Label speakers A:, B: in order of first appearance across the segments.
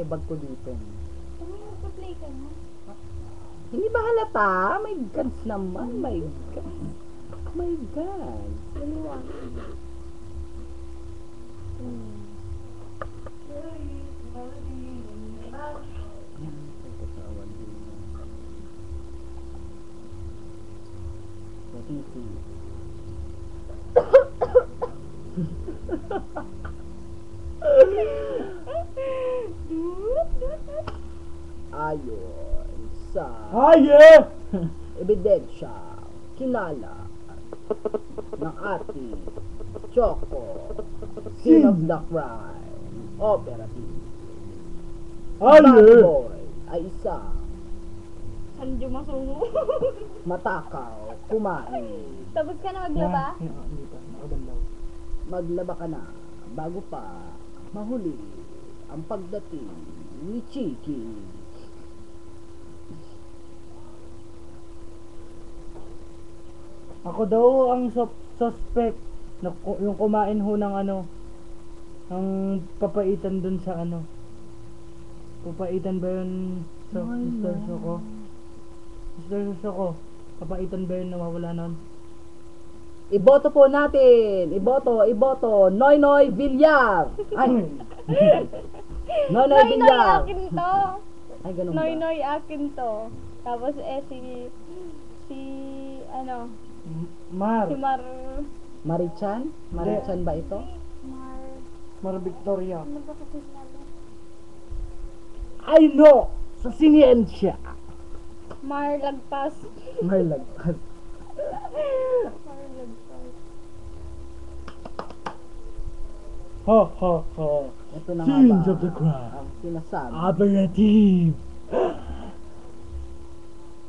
A: may bag ko dito.
B: Magpa-play ka na.
A: Hindi ba halata? May guns naman. May guns. My God.
B: Dalawa.
A: Yan, pagkatawan din. Matiti. Ayon sa ebidensya kinala ng ating Choco Scene of the Crime Operative Bad Boy ay isa
B: Sanjo masungo.
A: matakaw kumain.
B: Tapos ka na maglaba?
C: Hindi pa, nakabanlaw.
A: Maglaba ka na bago pa mahuli ang pagdating ni Chiki.
C: Ako daw ang suspect na yung kumain ho ng ano, ang papaitan dun sa ano. Papaitan ba yun sa Mr. Soko? Mr. Soko, papaitan ba yun nawawala nun?
A: Iboto po natin. Iboto. Noy Noy Villar. Ay. Noy Noy
B: Noy
A: Villar.
B: akin to.
A: Ay, ganun ba?
B: Noy akin to. Tapos si ano,
C: Mar.
B: si
A: Marichan? Marichan ba ito?
C: Mar Victoria.
B: Ano ba kasi sinabi?
A: I know! Sa siniyensya.
B: Lagpas.
A: May lagpas.
B: Lagpas.
C: Ha ha ha.
A: Ito na nga
C: Scenes
A: ba
C: of the crime.
A: ang sinasabi?
C: Operative.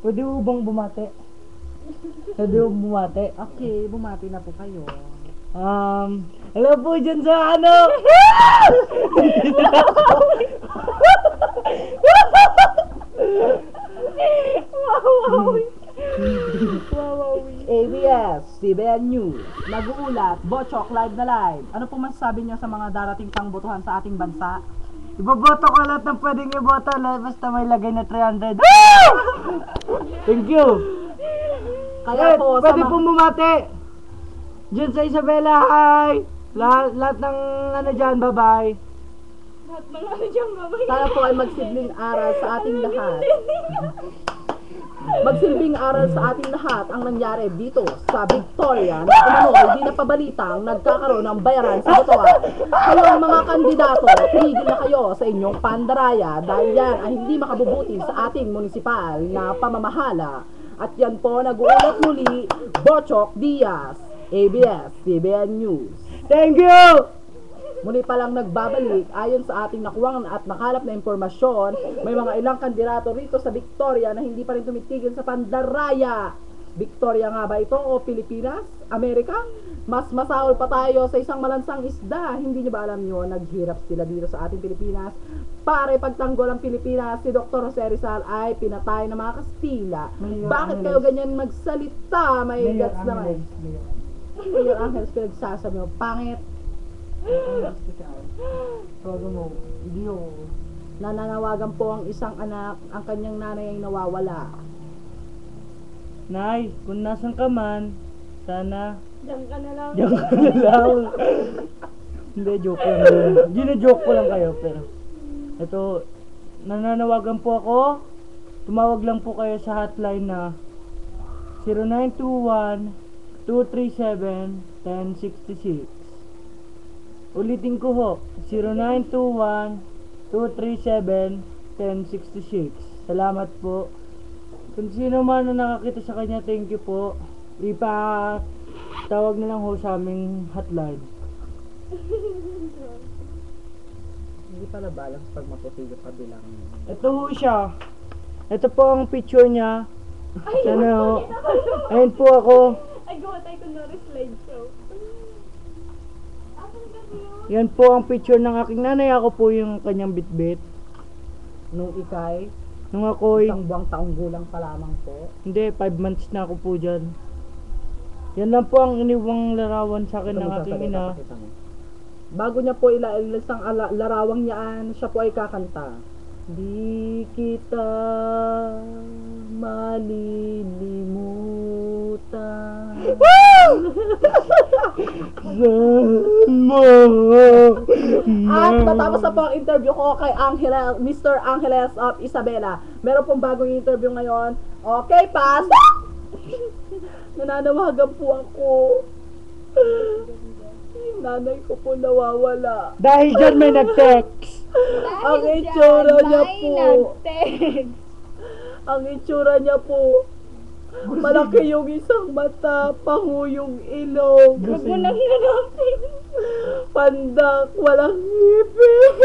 C: Pwede mo bang bumate? Pwede mo bumate?
A: Okay, bumati na po kayo.
C: Hello po dyan sa ano?
A: ABS, CBN News, nag-uulat, Bochok, live na live. Ano po masasabi niyo sa mga darating pang botohan sa ating bansa?
C: Iboboto ko lahat ng pwedeng iboto basta may lagay na 300. Thank you.
A: Kaya po,
C: Pwede pong bumate. Diyan sa Isabela, hi. Lahat ng ano dyan, bye-bye.
B: Lahat ng ano dyan, babay.
A: sana po ay magsilbing aral sa ating lahat. Magsilbing aral sa ating lahat ang nangyari dito sa Victoria na umano ay di napabalitang nagkakaroon ng bayaran sa botohan. Kayong mga kandidato, tumigil na kayo sa inyong pandaraya dahil yan ay hindi makabubuti sa ating munisipal na pamamahala. At yan po, nag-uulat muli, Bochok Diaz, ABS-CBN News.
C: Thank you!
A: Muli pa lang nagbabalik, ayon sa ating nakuwang at nakalap na impormasyon, may mga ilang kandidato rito sa Victoria na hindi pa rin tumitigil sa pandaraya. Victoria nga ba ito o Pilipinas? Amerika? Mas masahol pa tayo sa isang malansang isda. Hindi nyo ba alam nyo, naghirap sila dito sa ating Pilipinas. Para ipagtanggol ang Pilipinas, si Dr. Jose Rizal ay pinatay ng mga Kastila. Bakit kayo ganyan magsalita? May guts naman. Mayor Angeles, pinagsasabi mo, pangit. Nananawagan po ang isang anak, ang kanyang nanay ay nawawala.
C: Nay, kung nasan ka man, sana
B: Diyan ka na lang.
C: diyan ka na lang. Hindi, joke lang yun. Gina-joke ko lang kayo, pero ito, nananawagan po ako. Tumawag lang po kayo sa hotline na 0921-237-1066. Ulitin ko ho, 0921-237-1066. Salamat po. Kung sino man na nakakita sa kanya, thank you po. Tawag na lang ho sa aming hotline.
A: Hindi pala balance pag maputi pa bilang.
C: Ito ho siya. Ito po ang picture niya. Sana ho. Ayun po ako.
B: Ay, gawa tayo kunwari slideshow.
C: Yan po ang picture ng aking nanay. Ako po yung kanyang bitbit.
A: Nung ikay,
C: Nung ako'y,
A: isang buwang taong gulang pa lamang po.
C: hindi, 5 months na ako po dyan. Yan lang po ang iniwang larawan sa akin ng aking ina.
A: Bago niya po ilailis ang larawang niyaan, siya po ay kakanta. Di kita malilimutan. At natapos na po ang interview ko kay Mr. Angeles of Isabela. Meron pong bagong interview ngayon. Okay, pass! Nananawagan po ako. Yung nanay ko po nawawala.
C: Dahil dyan may nag-text.
A: Ang itsura niya po.
B: nag-text.
A: Ang itsura niya po. Malaki yung isang mata, pango yung ilong.
B: Huwag mo nang hinanapin.
A: Pandak, walang ngipin.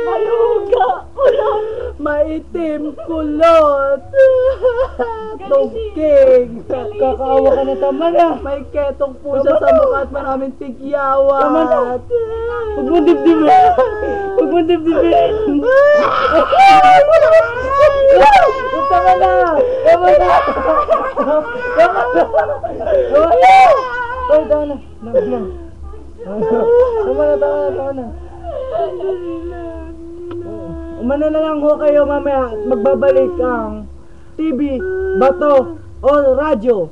B: Maluga. Ulam.
A: Maitim, kulot. Tugking.
C: Kakaawa ka na, tama na.
A: May ketong po siya sa mukha at maraming tigyawat.
C: Tama na. Huwag mo dibdibin. Huwag mo dibdibin. Tama na. Tama na. Tama na. Ay, tama na. Tama na. Umano na lang ho kayo mamaya. Magbabalik ang TV, bato, o radyo